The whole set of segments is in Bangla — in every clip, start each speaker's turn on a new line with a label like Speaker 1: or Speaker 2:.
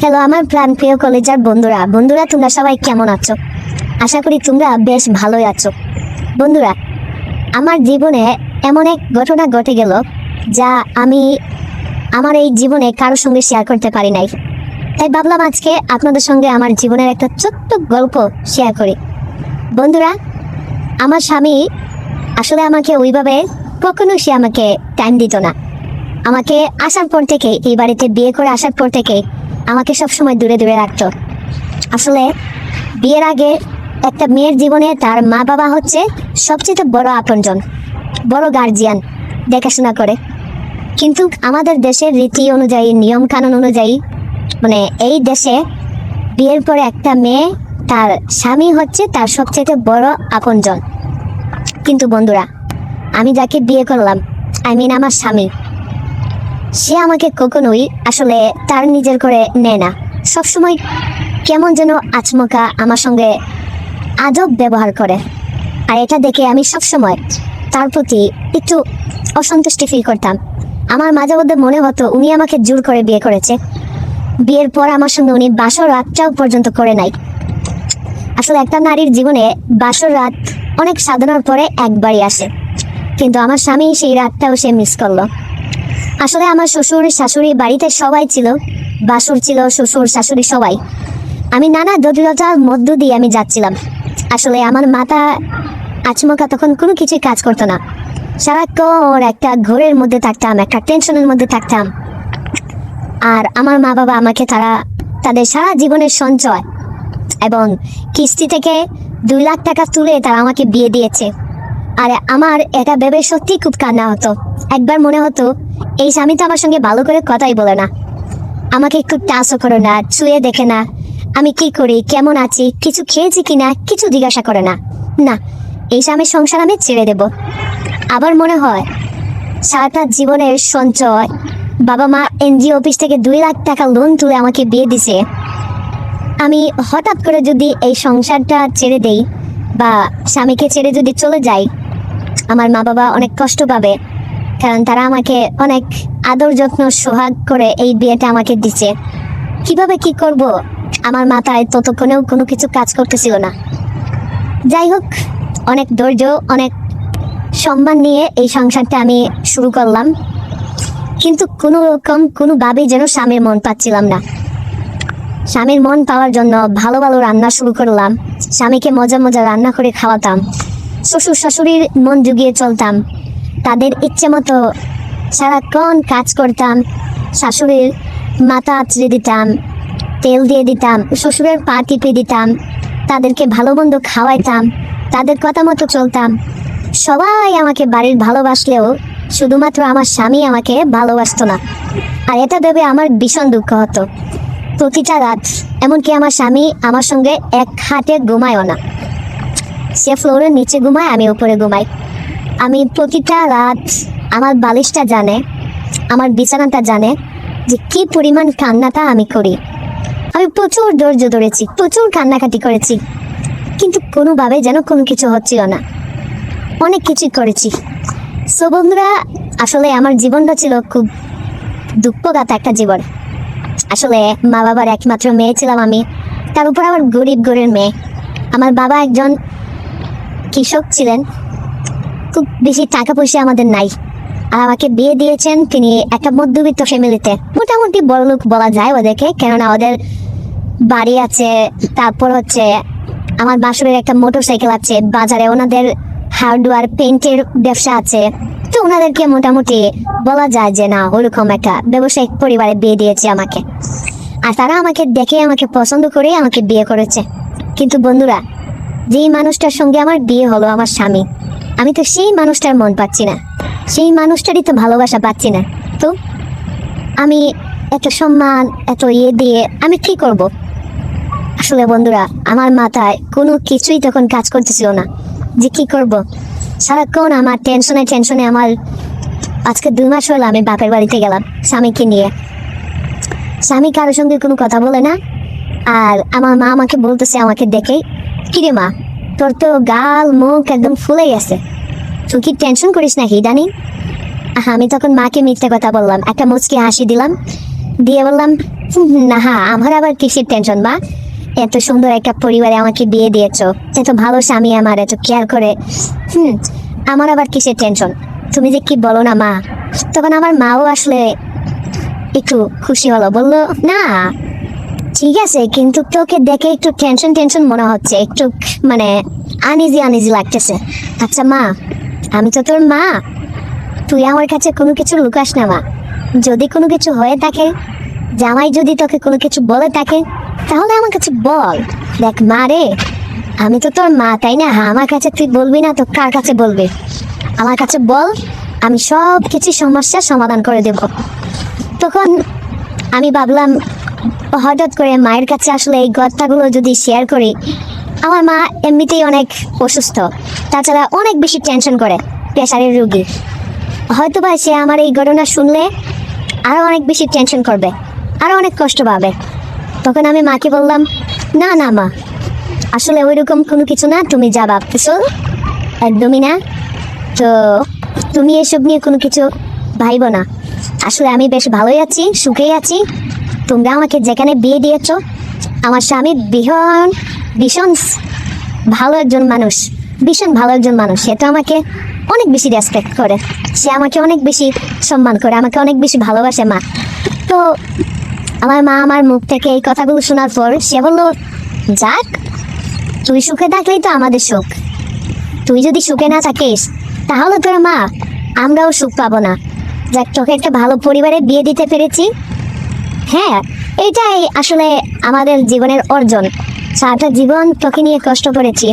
Speaker 1: হ্যালো আমার প্রাণ প্রিয় কলেজের বন্ধুরা বন্ধুরা তোমরা সবাই কেমন আছো? আশা করি তোমরা বেশ ভালোই আছো। বন্ধুরা, আমার জীবনে এমন এক ঘটনা ঘটে গেল যা আমি আমার এই জীবনে কারোর সঙ্গে শেয়ার করতে পারি নাই। তাই ভাবলাম আজকে আপনাদের সঙ্গে আমার জীবনের একটা ছোট্ট গল্প শেয়ার করি। বন্ধুরা, আমার স্বামী আসলে আমাকে ওইভাবে কখনো সে আমাকে টাইম দিত না। আমাকে আসার পর থেকে, এই বাড়িতে বিয়ে করে আসার পর থেকে আমাকে সবসময় দূরে দূরে রাখতো। আসলে বিয়ের আগে একটা মেয়ের জীবনে তার মা বাবা হচ্ছে সবচেয়ে বড় আপনজন, বড় গার্জিয়ান, দেখাশোনা করে। কিন্তু আমাদের দেশের রীতি অনুযায়ী, নিয়ম কানুন অনুযায়ী, মানে এই দেশে বিয়ের পরে একটা মেয়ে তার স্বামী হচ্ছে তার সবচেয়ে বড় আপনজন। কিন্তু বন্ধুরা, আমি যাকে বিয়ে করলাম, আমার স্বামী, সে আমাকে কখনোই আসলে তার নিজের করে নেয় না। সবসময় কেমন যেন আচমকা আমার সঙ্গে আজব ব্যবহার করে। আর এটা দেখে আমি সবসময় তার প্রতি একটু অসন্তুষ্টি ফিল করতাম। আমার মাঝে মধ্যে মনে হতো উনি আমাকে জোর করে বিয়ে করেছে। বিয়ের পর আমার সঙ্গে উনি বাসর রাতটাও পর্যন্ত করে নাই। আসলে একটা নারীর জীবনে বাসর রাত অনেক সাধনার পরে একবারই আসে, কিন্তু আমার স্বামী সেই রাতটাও সে মিস করলো। আসলে আমার শ্বশুর শাশুড়ি বাড়িতে সবাই ছিল, বাসুর ছিল, শ্বশুর শাশুড়ি সবাই। আমি নানা জটিলতার মধ্য দিয়ে আমি যাচ্ছিলাম। আসলে আমার মাথা আচমকা তখন কোনো কিছুই কাজ করতো না। সারাক্ষণ একটা ঘোরের মধ্যে থাকতাম, একটা টেনশনের মধ্যে থাকতাম। আর আমার মা বাবা আমাকে তাদের সারা জীবনের সঞ্চয় এবং কিস্তি থেকে 2 লাখ টাকা তুলে তারা আমাকে বিয়ে দিয়েছে। আর আমার এটা ভেবে সত্যি খুব কান্না হতো। একবার মনে হতো এই স্বামী তো আমার সঙ্গে ভালো করে কথাই বলে না, আমাকে একটু টাচও করে না, ছুঁয়ে দেখে না আমি কি করি, কেমন আছি, কিছু খেয়েছি কিনা, কিছু জিজ্ঞাসা করে না। না, এই স্বামীর সংসার আমি ছেড়ে দেব। আবার মনে হয় সারাটা জীবনের সঞ্চয়, বাবা মা এনজিও অফিস থেকে 2 লাখ টাকা লোন তুলে আমাকে বিয়ে দিছে, আমি হঠাৎ করে যদি এই সংসারটা ছেড়ে দেই বা স্বামীকে ছেড়ে যদি চলে যাই, আমার মা বাবা অনেক কষ্ট পাবে। কারণ তারা আমাকে অনেক আদর যত্ন সোহাগ করে এই বিয়েটা আমাকে দিচ্ছে। কিভাবে কি করব আমার মাথায় ততক্ষণেও কোনো কিছু কাজ করতেছিল না। যাই হোক, অনেক ধৈর্য, অনেক সম্মান নিয়ে এই সংসারটা আমি শুরু করলাম। কিন্তু কোনোভাবেই যেন স্বামীর মন পাচ্ছিলাম না। স্বামীর মন পাওয়ার জন্য ভালো ভালো রান্না শুরু করলাম। স্বামীকে মজা মজা রান্না করে খাওয়াতাম। শ্বশুর শাশুড়ির মন জুগিয়ে চলতাম। তাদের ইচ্ছে মতো সারাক্ষণ কাজ করতাম। শাশুড়ির মাথা আঁচড়ে দিতাম, তেল দিয়ে দিতাম, শ্বশুরের পা টিপে দিতাম, তাদেরকে ভালো মন্দ খাওয়াইতাম, তাদের কথা মতো চলতাম। সবাই আমাকে বাড়ির ভালোবাসলেও শুধুমাত্র আমার স্বামী আমাকে ভালোবাসতো না। আর এটা ভেবে আমার ভীষণ দুঃখ হতো। প্রতিটা রাত, এমনকি আমার স্বামী আমার সঙ্গে এক খাটে ঘুমায়ও না। সে ফ্লোরের নিচে ঘুমায়, আমি উপরে ঘুমাই। আমি প্রতিটা রাত আমার বালিশটা জানে, আমার বিছানাটা জানে যে কি পরিমাণ কান্নাটা আমি করি। আমি প্রচুর ধৈর্য ধরেছি, প্রচুর কান্নাকাটি করেছি, কিন্তু কোনোভাবে যেন কোনো কিছু হচ্ছিল না। অনেক কিছুই করেছি। সো বন্ধুরা, আসলে আমার জীবনটা ছিল খুব দুঃখগাথা একটা জীবন। আসলে মা বাবার একমাত্র মেয়ে ছিলাম আমি, তার উপর আবার গরিব ঘরের মেয়ে। আমার বাবা একজন কৃষক ছিলেন, খুব বেশি টাকা পয়সা আমাদের নাই। আর আমাকে বিয়ে দিয়েছেন তিনি একটা মধ্যবিত্ত ফ্যামিলিতে, মোটামুটি বড়লোক বলা যায় ওদেরকে, কেননা ওদের বাড়ি আছে, তারপর হচ্ছে আমার বাসুরের একটা মোটরসাইকেল আছে, বাজারে ওনাদের হার্ডওয়্যার পেইন্টের ব্যবসা আছে। তো ওনাদেরকে মোটামুটি বলা যায় যে না, ওরকম একটা ব্যবসায়িক পরিবারে বিয়ে দিয়েছে আমাকে। আর তারা আমাকে দেখে, আমাকে পছন্দ করে আমাকে বিয়ে করেছে। কিন্তু বন্ধুরা, যেই মানুষটার সঙ্গে আমার বিয়ে হলো, আমার স্বামী, আমি তো সেই মানুষটার মন পাচ্ছি না, সেই মানুষটারই তো ভালোবাসা পাচ্ছি না। তো আমি এত সম্মান, এত দিয়ে আমি কি করব? আসলে বন্ধুরা, আমার মাথায় কোনো কিছুই তখন কাজ করতেছিল না যে কি করব। সারাক্ষণ আমার টেনশনে আমার আজকে 2 মাস হলো আমি বাপের বাড়িতে গেলাম স্বামীকে নিয়ে। স্বামী কারোর সঙ্গে কোনো কথা বলে না। আর আমার মা আমাকে বলতেছে, আমাকে দেখে, কিরে মা, তোর তো গাল মুখ একদম ফুলে গেছে, তুই কি টেনশন করিস নাকি ইদানিং? আমি তখন মাকে মিথ্যে কথা বললাম, একটা মুচকি হাসি দিলাম। দিয়ে বললাম, না হ্যাঁ, আমার আবার কিসের টেনশন মা, এত সুন্দর একটা পরিবারে আমাকে বিয়ে দিয়েছো, এত ভালো স্বামী আমার, এত কেয়ার করে, আমার আবার কিসের টেনশন, তুমি যে কি বলো না মা। তখন আমার মাও আসলে একটু খুশি হলো, বললো না ঠিক আছে, কিন্তু তোকে দেখে একটু টেনশন টেনশন মনে হচ্ছে, একটু মানে আনইজি আনইজি লাগতেছে। আচ্ছা মা, আমি তো তোর মা, তুই আমার কাছে কোনো কিছু লুকাস না মা, যদি কোনো কিছু হয়ে থাকে, জামাই যদি তোকে কোনো কিছু বলে থাকে, তাহলে আমার কাছে বল। দেখ মা রে, আমি তো তোর মা, তাই না? আমার কাছে তুই বলবি না তো কার কাছে বলবি? আমার কাছে বল, আমি সব কিছু সমস্যার সমাধান করে দেব। তখন আমি ভাবলাম, হঠাৎ করে মায়ের কাছে আসলে এই কথাগুলো যদি শেয়ার করি, আমার মা এমনিতেই অনেক অসুস্থ, তাছাড়া অনেক বেশি টেনশন করে, প্রেশারের রুগী, হয়তো বা সে আমার এই ঘটনা শুনলে আরও অনেক বেশি টেনশন করবে, আরও অনেক কষ্ট পাবে। তখন আমি মাকে বললাম, না না মা, আসলে ওইরকম কোনো কিছু না, তুমি যা ভাবতেছো একদমই না, তো তুমি এসব নিয়ে কোনো কিছু ভাইবো না, আসলে আমি বেশ ভালোই আছি, সুখেই আছি। তোমরা আমাকে যেখানে বিয়ে দিয়েছো, আমার স্বামী ভীষণ ভীষণ ভালো একজন মানুষ, ভীষণ ভালো একজন মানুষ, সে তো আমাকে অনেক বেশি রেসপেক্ট করে, সে আমাকে অনেক বেশি সম্মান করে, আমাকে অনেক বেশি ভালোবাসে মা। তো আমার মা আমার মুখ থেকে এই কথাগুলো শোনার পর সে বললো, যাক, তুই সুখে থাকলেই তো আমাদের সুখ, তুই যদি সুখে না থাকিস তাহলে তোর মা আমরাও সুখ পাবো না। যাক, তোকে একটা ভালো পরিবারে বিয়ে দিতে পেরেছি, হ্যাঁ এটাই আসলে আমাদের জীবনের অর্জন। সারাটা জীবন তোকে নিয়ে কষ্ট করেছি,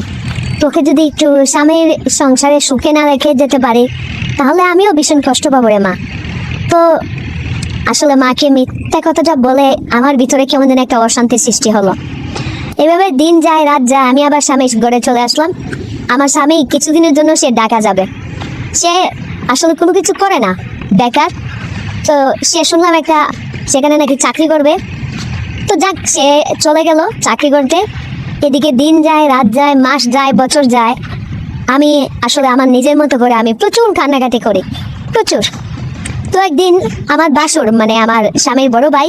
Speaker 1: তোকে যদি একটু স্বামীর সংসারে সুখে না রেখে যেতে পারি, তাহলে আমিও ভীষণ কষ্ট পাবো রে মা। তো আসলে মাকে মিথ্যা কথাটা বলে আমার ভিতরে কেমন যেন একটা অশান্তির সৃষ্টি হলো। এভাবে দিন যায় রাত যায়, আমি আবার স্বামীর ঘরে চলে আসলাম। আমার স্বামী কিছুদিনের জন্য সে ঢাকা যাবে, সে আসলে কোনো কিছু করে না, বেকার। তো সে শুনলাম একটা সেখানে নাকি চাকরি করবে, তো যাক, সে চলে গেল চাকরি করতে। এদিকে দিন যায় রাত যায়, মাস যায় বছর যায়, আমি আসলে আমার নিজের মতো করে আমি প্রচুর কান্নাকাটি করি, প্রচুর। তো একদিন আমার বাসুর মানে আমার স্বামীর বড় ভাই,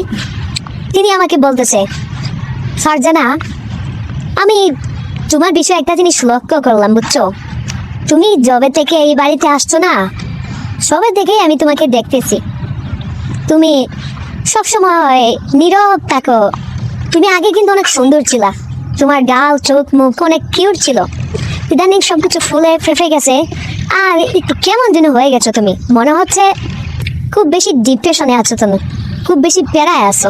Speaker 1: তিনি আমাকে বলতেছে, ফারজানা, আমি তোমার বিষয়ে একটা জিনিস লক্ষ্য করলাম, বুঝছো, তুমি যবে থেকে এই বাড়িতে আসছো না, সবে থেকেই আমি তোমাকে দেখতেছি, তুমি সবসময় নীরব থাকো। তুমি আগে কিন্তু অনেক সুন্দর ছিলা, তোমার গাল চোখ মুখ অনেক কিউট ছিল, ইদানিং সবকিছু ফুলে ফেঁপে গেছে, আর একটু কেমন যেন হয়ে গেছো তুমি, মনে হচ্ছে খুব বেশি ডিপ্রেশনে আছো, তুমি খুব বেশি প্যারায় আছো।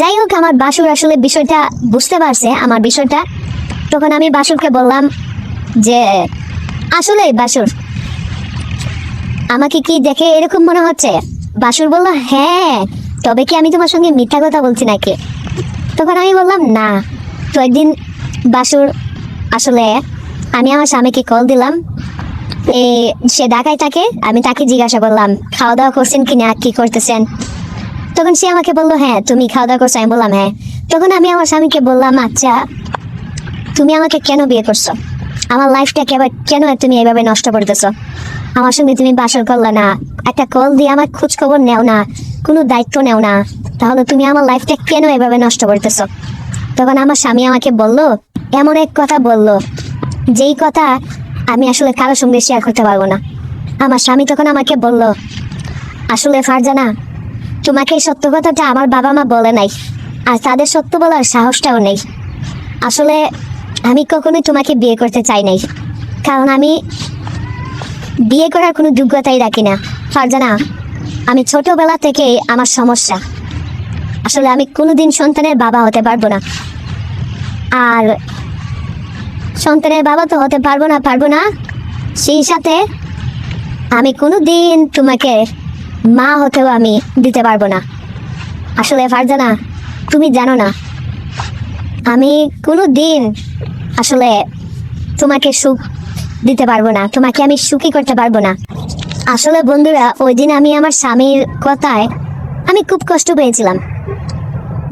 Speaker 1: যাই হোক, আমার বাসুর আসলে বিষয়টা বুঝতে পারছে, আমার বিষয়টা। তখন আমি বাসুরকে বললাম যে, আসলে বাসুর, আমাকে কি দেখে এরকম মনে হচ্ছে? বাসুর বলল, হ্যাঁ, তবে কি আমি তোমার সঙ্গে মিথ্যা কথা বলছি নাকি? তখন আমি বললাম, না। তো একদিন বাসুর আসলে আমি আমার স্বামীকে কল দিলাম, সে ঢাকায় থাকে, আমি তাকে জিজ্ঞাসা করলাম, খাওয়া দাওয়া করছেন কিনা, কি করতেছেন? তখন সে আমাকে বললো, হ্যাঁ, তুমি খাওয়া দাওয়া করছো? আমি বললাম, হ্যাঁ। তখন আমি আমার স্বামীকে বললাম, আচ্ছা, তুমি আমাকে কেন বিয়ে করছো? আমার লাইফটাকে কেন তুমি এভাবে নষ্ট করতেছো? আমার সঙ্গে তুমি বাসর করলে না, একটা কল দিয়ে আমার খোঁজ খবর নেও না, কোনো দায়িত্ব নেও না, তাহলে তুমি আমার লাইফটা কেন এভাবে নষ্ট করতেছো? তখন আমার স্বামী আমাকে বললো, এমন এক কথা বললো যেই কথা আমি আসলে কারোর সঙ্গে শেয়ার করতে পারবো না। আমার স্বামী তখন আমাকে বললো, আসলে ফারজানা, তোমাকে এই সত্য কথাটা আমার বাবা মা বলে নাই, আর তাদের সত্য বলার সাহসটাও নেই। আসলে আমি কখনোই তোমাকে বিয়ে করতে চাই নাই, কারণ আমি বিয়ে করার কোনো যোগ্যতাই রাখি না ফারজানা। আমি ছোটবেলা থেকে আমার সমস্যা, আসলে আমি কোনোদিন সন্তানের বাবা হতে পারবো না, আর সন্তানের বাবা তো হতে পারবো না, সেই সাথে আমি কোনোদিন তোমাকে মা হতেও আমি দিতে পারবো না। আসলে ফারজানা, তুমি জানো না, আমি কোনোদিন আসলে তোমাকে সুখ দিতে পারবো না, তোমাকে আমি সুখী করতে পারবো না। আসলে বন্ধুরা, ওই দিন আমি আমার স্বামীর কথায় আমি খুব কষ্ট পেয়েছিলাম,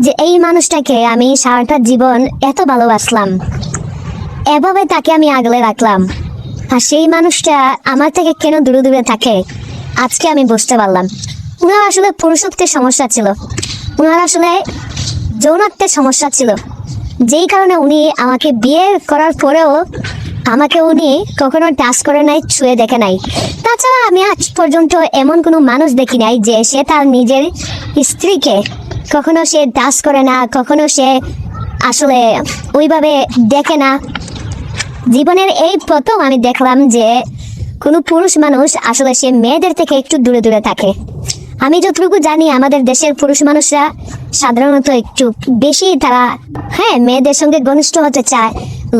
Speaker 1: যে এই মানুষটাকে আমি সারাটা জীবন এত ভালোবাসলাম, এভাবে তাকে আমি আগলে রাখলাম, আর সেই মানুষটা আমার থেকে কেন দূরে দূরে থাকে, আজকে আমি বুঝতে পারলাম। ওনার আসলে পুরুষত্বের সমস্যা ছিল, ওনার আসলে যৌনত্বের সমস্যা ছিল, যেই কারণে উনি আমাকে বিয়ে করার পরেও আমাকে উনি কখনো টাচ করে নাই, ছুঁয়ে দেখে নাই। তাছাড়া আমি আজ পর্যন্ত এমন কোনো মানুষ দেখি নাই যে সে তার নিজের স্ত্রীকে কখনো সে টাচ করে না, কখনো সে আসলে ওইভাবে দেখে না। জীবনের এই প্রথম আমি দেখলাম যে কোনো পুরুষ মানুষ আসলে সে মেয়েদের থেকে একটু দূরে দূরে থাকে। আমি যতটুকু জানি আমাদের দেশের পুরুষ মানুষরা সাধারণত একটু বেশি তারা মেয়েদের সঙ্গে ঘনিষ্ঠ হতে চায়,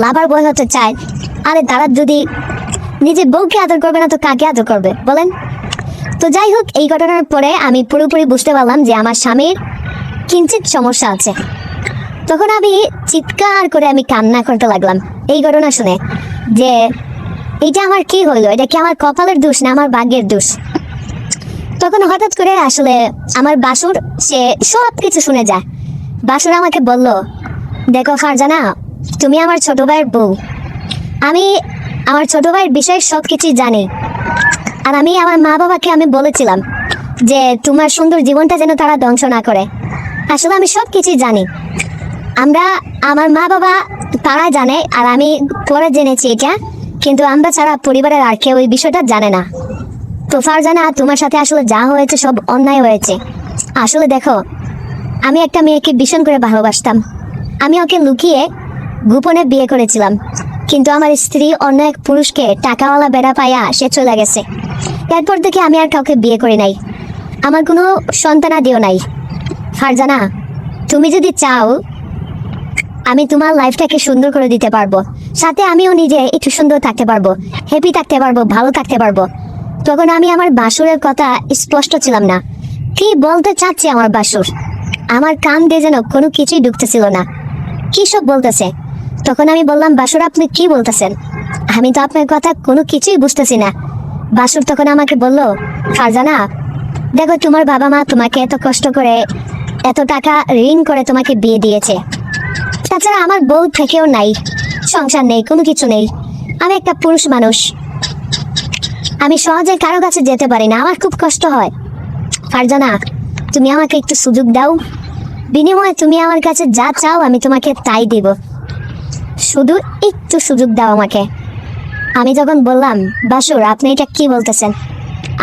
Speaker 1: লাভার বয় হতে চায়। আরে তারা যদি নিজের বউকে আদর করবে না তো কাকে আদর করবে বলেন? তো যাই হোক, এই ঘটনার পরে আমি পুরোপুরি বুঝতে পারলাম যে আমার স্বামীর কিঞ্চিত সমস্যা আছে। তখন আমি চিৎকার করে আমি কান্না করতে লাগলাম এই ঘটনা শুনে, যে এটা আমার কি হইলো, এটা কি আমার কপালের দোষ না আমার ভাগ্যের দোষ। তখন হঠাৎ করে আসলে আমার বাসুর সে সব কিছু শুনে যায়। বাসুর আমাকে বলল, দেখো ফারজানা, তুমি আমার ছোট ভাইয়ের বউ, আমি আমার ছোট ভাইয়ের বিষয়ে সব কিছুই জানি। আর আমি আমার মা বাবাকে আমি বলেছিলাম যে তোমার সুন্দর জীবনটা যেন তারা ধ্বংস না করে। আসলে আমি সব কিছুই জানি, আমার মা বাবা তারা জানে, আর আমি পরে জেনেছি এটা, কিন্তু আমরা ছাড়া পরিবারের আর কেউ এই বিষয়টা জানে না। তো ফারজানা, তোমার সাথে আসলে যা হয়েছে সব অন্যায় হয়েছে। আসলে দেখো, আমি একটা মেয়েকে ভীষণ করে ভালোবাসতাম, আমি ওকে লুকিয়ে গোপনে বিয়ে করেছিলাম, কিন্তু আমার স্ত্রী অন্য এক পুরুষকে টাকাওয়ালা বেড়া পাইয়া সে চলে গেছে। এরপর থেকে আমি আর কাউকে বিয়ে করি নাই, আমার কোনো সন্তানাদিও নাই। ফারজানা, তুমি যদি চাও আমি তোমার লাইফটাকে সুন্দর করে দিতে পারবো, সাথে আমিও নিজে একটু সুন্দর থাকতে পারবো, হ্যাপি থাকতে পারবো, ভালো থাকতে পারবো। তখন আমি আমার বাসুরের কথা স্পষ্ট ছিলাম না, কি বলতে চাচ্ছি আমার বাসুর, আমার কান দিয়ে যেন কোনো কিছুই ঢুকতেছিল না, কি সব বলতেছে। তখন আমি বললাম, বাসুর আপনি কি বলতেছেন, আমি তো আপনার কথা কোনো কিছুই বুঝতেছি না। বাসুর তখন আমাকে বলল, ফারজানা দেখো, তোমার বাবা মা তোমাকে এত কষ্ট করে এত টাকা ঋণ করে তোমাকে বিয়ে দিয়েছে, তাছাড়া আমার বউ থেকেও নাই, সংসার নেই, কোনো কিছু নেই, আমি একটা পুরুষ মানুষ, আমি সহজে কারো কাছে যেতে পারি না, আমার খুব কষ্ট হয়। ফারজানা, তুমি আমাকে একটু সুযোগ দাও, বিনিময়ে তুমি আমার কাছে যা চাও আমি তোমাকে তাই দিব, শুধু একটু সুযোগ দাও আমাকে। আমি যখন বললাম, বাসুর আপনি এটা কি বলতেছেন,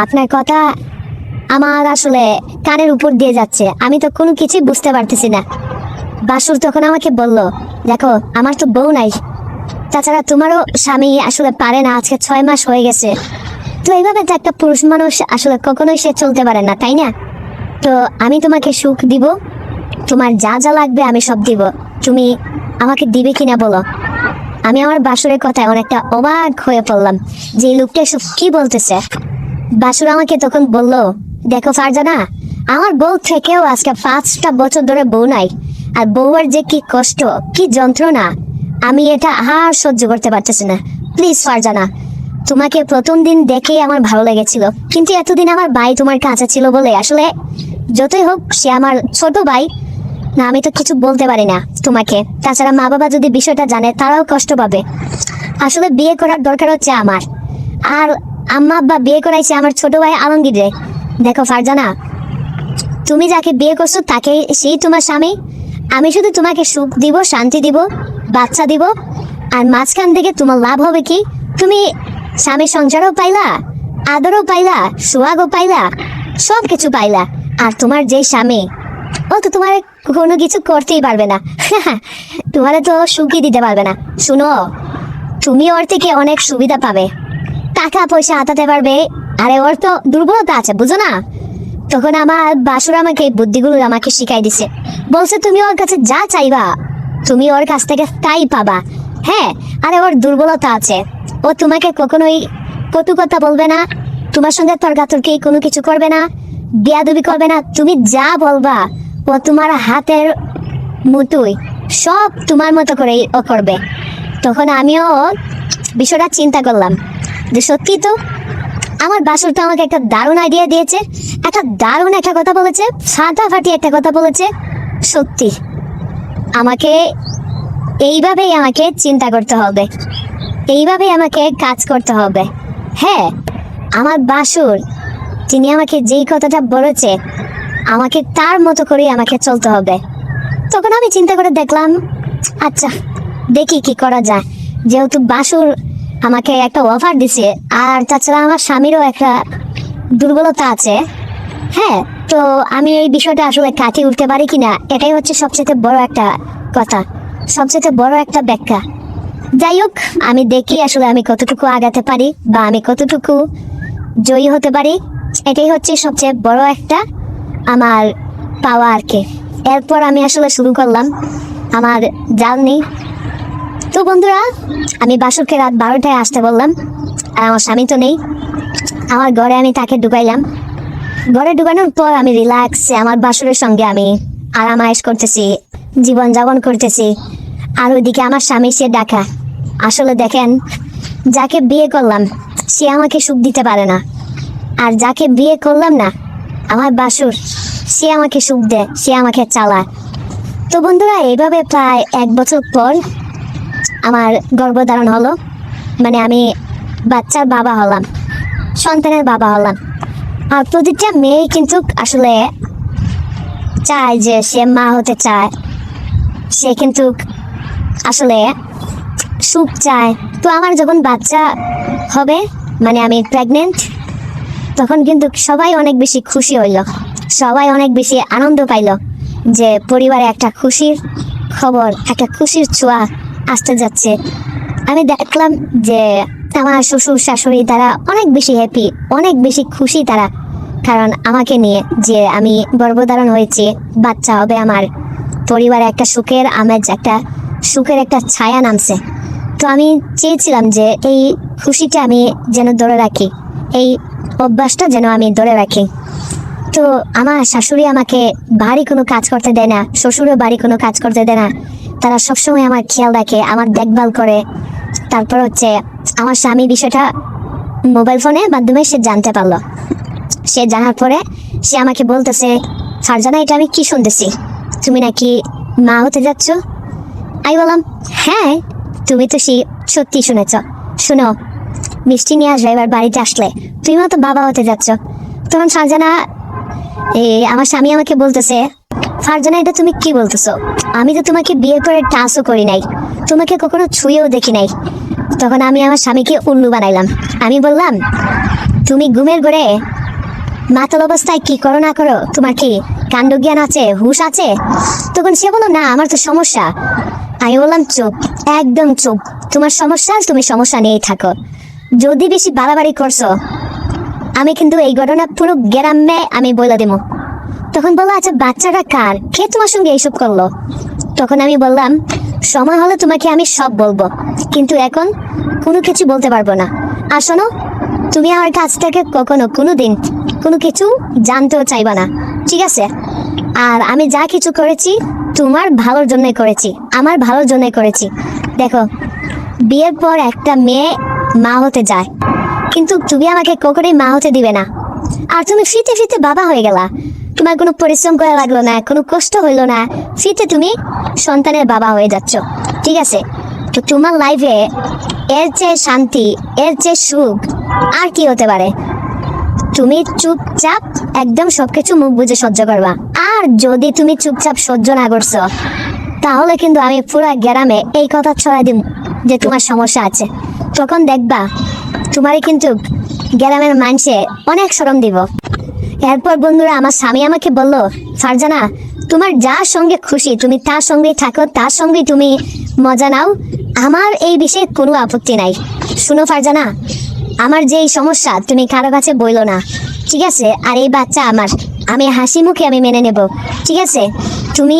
Speaker 1: আপনার কথা আমার আসলে কানের উপর দিয়ে যাচ্ছে, আমি তো কোনো কিছুই বুঝতে পারতেছি না। বাসুর তখন আমাকে বলল, দেখো আমার তো বউ নাই, তাছাড়া তোমারও স্বামী আসলে পারে না, আজকে 6 মাস হয়ে গেছে, তো এইভাবে তো একটা পুরুষ মানুষ আসলে কখনোই সে চলতে পারে না, তাই না? তো আমি তোমাকে সুখ দিব, তোমার যা যা লাগবে আমি সব দিব, তুমি আমাকে দিবে কিনা বলো। আমি আমার বাসুরের কথায় অনেকটা অবাক হয়ে পড়লাম যে এই লোকটা সব কি বলতেছে। বাসুর আমাকে তখন বলল, দেখো ফারজানা, আমার বউ থেকেও আজকে 5টা বছর ধরে বউ নাই, আর বউয়ের যে কি কষ্ট, কি যন্ত্রণা, আমি এটা আর সহ্য করতে পারতেছি না। প্লিজ ফারজানা, তোমাকে প্রথম দিন দেখেই আমার ভালো লেগেছিল, কিন্তু এতদিন আমার ভাই তোমার কাছে ছিল বলে, আসলে যতই হোক সে আমার ছোট ভাই না, আমি তো কিছু বলতে পারি না তোমাকে, তাছাড়া মা বাবা যদি বিষয়টা জানে তারাও কষ্ট পাবে। আসলে বিয়ে করার দরকার হচ্ছে আমার, আর আম্মা আব্বা বিয়ে করাইছে আমার ছোট ভাই আলমগীরে। দেখো ফারজানা, তুমি যাকে বিয়ে করছো তাকে সেই তোমার স্বামী, আমি শুধু তোমাকে সুখ দিব, শান্তি দিব, বাচ্চা দিব, আর মাঝখান থেকে তোমার লাভ হবে কি, তুমি স্বামীর সংসারও পাইলা, আদরও পাইলা, সোহাগও পাইলা, সব কিছু পাইলা। আর তোমার যে স্বামী, ও তো তোমার কোনো কিছু করতেই পারবে না, তোমারে তো সুখই দিতে পারবে না। শুনো, তুমি ওর থেকে অনেক সুবিধা পাবে, টাকা পয়সা হাতাতে পারবে, আরে ওর তো দুর্বলতা আছে, বুঝো না? তখন আমার বাসুর আমাকে এই বুদ্ধিগুলো আমাকে শিখাই দিছে, বলছে তুমি ওর কাছে যা চাইবা তুমি ওর কাছ থেকে তাই পাবা। হ্যাঁ, আরে ওর দুর্বলতা আছে, ও তোমাকে কখনোই কটু কথা বলবে না, তোমার সঙ্গে তর্কাতর্কি কোনো কিছু করবে না, বেয়াদবি করবে না, তুমি যা বলবা ও তোমার হাতের মুঠোয় সব তোমার মতো করেই ও করবে। তখন আমিও বিষয়টা চিন্তা করলাম যে সত্যি তো আমার বাসুর তো আমাকে একটা দারুণ আইডিয়া দিয়েছে, একটা দারুণ একটা কথা বলেছে, ফাটাফাটি একটা কথা বলেছে। সত্যি আমাকে এইভাবেই আমাকে চিন্তা করতে হবে, এইভাবেই আমাকে কাজ করতে হবে। হ্যাঁ, আমার বাসুর তিনি আমাকে যেই কথাটা বলেছে আমাকে তার মতো করে আমাকে চলতে হবে। তখন আমি চিন্তা করে দেখলাম, আচ্ছা দেখি কি করা যায়, যেহেতু বাসুর আমাকে একটা অফার দিছে, আর তাছাড়া আমার স্বামীরও একটা দুর্বলতা আছে। হ্যাঁ, তো আমি এই বিষয়টা আসলে কাটিয়ে উঠতে পারি কিনা, এটাই হচ্ছে সবচেয়ে বড় একটা কথা, সবচেয়ে বড় একটা ব্যাখ্যা। যাই হোক, আমি দেখি আসলে আমি কতটুকু আগাতে পারি বা আমি কতটুকু জয়ী হতে পারি। এটাই হচ্ছে সবচেয়ে বড় একটা আমার পাওয়া আর কি। এরপর আমি আসলে শুরু করলাম আমার জার্নি। তো বন্ধুরা, আমি বাসুরকে রাত 12টায় আসতে বললাম, আর আমার স্বামী তো নেই। আমার ঘরে আমি তাকে ঢুকাইলাম। ঘরে ঢুকানোর পর আমি রিল্যাক্সে আমার বাসুরের সঙ্গে আমি আরামায়েশ করতেছি, জীবনযাপন করতেছি। আর ওইদিকে আমার স্বামী সে ডাকা। আসলে দেখেন, যাকে বিয়ে করলাম সে আমাকে সুখ দিতে পারে না, আর যাকে বিয়ে করলাম না, আমার বাসুর, সে আমাকে সুখ দেয়, সে আমাকে চালায়। তো বন্ধুরা, এইভাবে প্রায় 1 বছর পর আমার গর্ভধারণ হলো, মানে আমি বাচ্চার বাবা হলাম, সন্তানের বাবা হলাম। আর প্রতিটা মেয়ে কিন্তু আসলে চায় যে সে মা হতে চায়, সে কিন্তু আসলে সুখ চায়। তো আমার যখন বাচ্চা হবে, মানে আমি প্রেগনেন্ট, তখন কিন্তু সবাই অনেক বেশি খুশি হইল, সবাই অনেক বেশি আনন্দ পাইল যে পরিবারে একটা খুশির খবর, একটা খুশির ছোঁয়া আসতে যাচ্ছে। আমি দেখলাম যে আমার শ্বশুর শাশুড়ি তারা অনেক বেশি হ্যাপি, অনেক বেশি খুশি তারা, কারণ আমাকে নিয়ে যে আমি গর্ভধারণ হয়েছি, বাচ্চা হবে আমার, পরিবারে একটা সুখের আমেজ, একটা সুখের একটা ছায়া নামছে। তো আমি চেয়েছিলাম যে এই খুশিটা আমি যেন ধরে রাখি, এই অভ্যাসটা যেন আমি ধরে রাখি। তো আমার শাশুড়ি আমাকে বাড়ি কোনো কাজ করতে দেয় না, শ্বশুরও বাড়ি কোনো কাজ করতে দেয় না। তারা সবসময় আমার খেয়াল রাখে, আমার দেখভাল করে। তারপর হচ্ছে আমার স্বামী বিষয়টা মোবাইল ফোনের মাধ্যমে সে জানতে পারলো। সে জানার পরে সে আমাকে বলতেছে, ফারজানা, এটা আমি কি শুনতেছি, তুমি নাকি মা হতে যাচ্ছ? আমি বললাম, হ্যাঁ, তুমি তো সত্যি শুনেছ। শুনো, মিষ্টি নিয়ে আসবে এবার বাড়িতে আসলে, তুমিও তো বাবা হতে যাচ্ছ। তখন ফারজানা, আমার স্বামী আমাকে বলতেছে, ফারজানা, এটা তুমি কি বলতেছো? আমি তো তোমাকে বিয়ে করে টাচও করি নাই, তোমাকে কখনো ছুঁয়েও দেখি নাই। তখন আমি আমার স্বামীকে উল্লু বানাইলাম। আমি বললাম, তুমি ঘুমের ঘরে মাতাল অবস্থায় কি করো না করো, তোমার কি কাণ্ডজ্ঞান আছে, হুঁশ আছে? তখন সে বললো, না, আমার তো সমস্যা। আমি বললাম, চুপ, একদম চুপ, তোমার সমস্যা, তুমি সমস্যা নিয়েই থাকো। যদি বেশি বাড়াবাড়ি করছো, আমি কিন্তু এই ঘটনা পুরো গ্রামে আমি বলে দেবো। তখন বললো, আচ্ছা বাচ্চাটা কার, কে তোমার সঙ্গে এইসব করলো? তখন আমি বললাম, সময় হলে তোমাকে আমি সব বলবো, কিন্তু এখন কোনো কিছু বলতে পারবো না। আর শোনো, তুমি আমার কাছ থেকে কখনো কোনোদিন কোনো কিছু জানতেও চাইবা না, ঠিক আছে? আর আমি যা কিছু করেছি তোমার ভালোর জন্যই করেছি, আমার ভালোর জন্যই করেছি। দেখো, বিয়ের পর একটা মেয়ে মা হতে যায়, কিন্তু তুমি আমাকে কখনোই মা হতে দিবে না। আর তুমি ফিতে ফিতে বাবা হয়ে গেলা, তোমার কোনো পরিশ্রম করা লাগলো না, কোনো কষ্ট হইলো না, ফিতে তুমি সন্তানের বাবা হয়ে যাচ্ছ, ঠিক আছে? তো তোমার লাইফে এর চেয়ে শান্তি, এর চেয়ে সুখ আর কি হতে পারে? তুমি চুপচাপ একদম সবকিছু মুখ বুঝে সহ্য করবা। আর যদি তুমি চুপচাপ সহ্য না করছো, তাহলে কিন্তু আমি পুরো গ্রামে এই কথা ছড়াই দিব যে তোমার সমস্যা আছে। তখন দেখবা তোমারই কিন্তু গ্রামের মানুষে অনেক শরম দিব। এরপর বন্ধুরা, আমার স্বামী আমাকে বললো, ফারজানা, তোমার যার সঙ্গে খুশি তুমি তার সঙ্গেই থাকো, তার সঙ্গেই তুমি মজা নাও, আমার এই বিষয়ে কোনো আপত্তি নাই। শুনো ফারজানা, আমার যে এই সমস্যা তুমি কারো কাছে বইলো না, ঠিক আছে? আর এই বাচ্চা আমার, আমি হাসি মুখে আমি মেনে নেব, ঠিক আছে? তুমি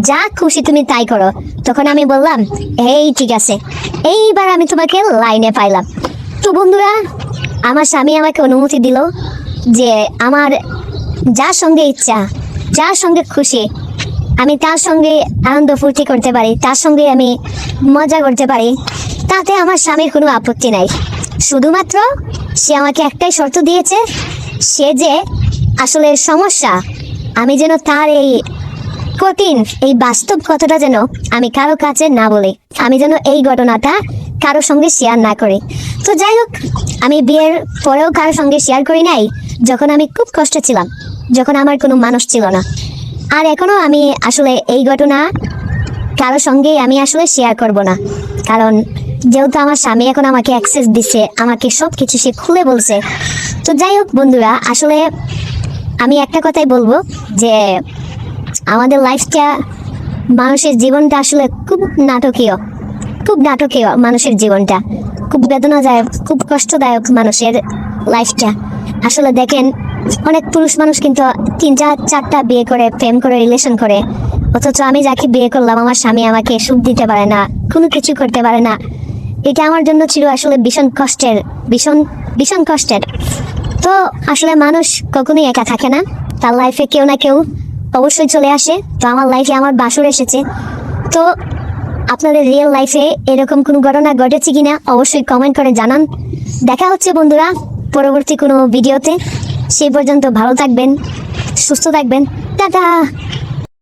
Speaker 1: যা খুশি তুমি তাই করো। তখন আমি বললাম, এই ঠিক আছে, এইবার আমি তোমাকে লাইনে পাইলাম। তো বন্ধুরা, আমার স্বামী আমাকে অনুমতি দিল যে আমার যার সঙ্গে ইচ্ছা, যার সঙ্গে খুশি, আমি তার সঙ্গে আনন্দ ফুর্তি করতে পারি, তার সঙ্গে আমি মজা করতে পারি, তাতে আমার স্বামীর কোনো আপত্তি নাই। শুধুমাত্র সে আমাকে একটাই শর্ত দিয়েছে, সে যে আসলে সমস্যা, আমি যেন তার এই কঠিন, এই বাস্তব কথাটা যেন আমি কারো কাছে না বলি, আমি যেন এই ঘটনাটা কারো সঙ্গে শেয়ার না করি। তো যাই হোক, আমি বিয়ের পরেও কারোর সঙ্গে শেয়ার করি নাই, যখন আমি খুব কষ্টে ছিলাম, যখন আমার কোনো মানুষ ছিল না। আর এখনো আমি আসলে এই ঘটনা কারো সঙ্গেই আমি আসলে শেয়ার করব না, কারণ যেহেতু আমার স্বামী এখন আমাকে অ্যাক্সেস দিচ্ছে, আমাকে সব কিছু সে খুলে বলছে। তো যাই হোক বন্ধুরা, আসলে আমি একটা কথাই বলবো যে আমাদের লাইফটা, মানুষের জীবনটা আসলে খুব নাটকীয়, খুব নাটকীয়। মানুষের জীবনটা খুব বেদনাদায়ক, খুব কষ্টদায়ক মানুষের লাইফটা। আসলে দেখেন, অনেক পুরুষ মানুষ কিন্তু 3-4টা বিয়ে করে, প্রেম করে, রিলেশন করে, অথচ আমি যাকে বিয়ে করলাম আমার স্বামী আমাকে সুখ দিতে পারে না, কোনো কিছু করতে পারে না। এটা আমার জন্য ছিল আসলে ভীষণ কষ্টের, ভীষণ ভীষণ কষ্টের। তো আসলে মানুষ কখনোই একা থাকে না, তার লাইফে কেউ না কেউ অবশ্যই চলে আসে। তো আমার লাইফে আমার বাসুর এসেছে। তো আপনাদের রিয়েল লাইফে এরকম কোনো ঘটনা ঘটেছে কিনা অবশ্যই কমেন্ট করে জানান। দেখা হচ্ছে বন্ধুরা পরবর্তী কোনো ভিডিওতে। সেই পর্যন্ত ভালো থাকবেন, সুস্থ থাকবেন, টাটা।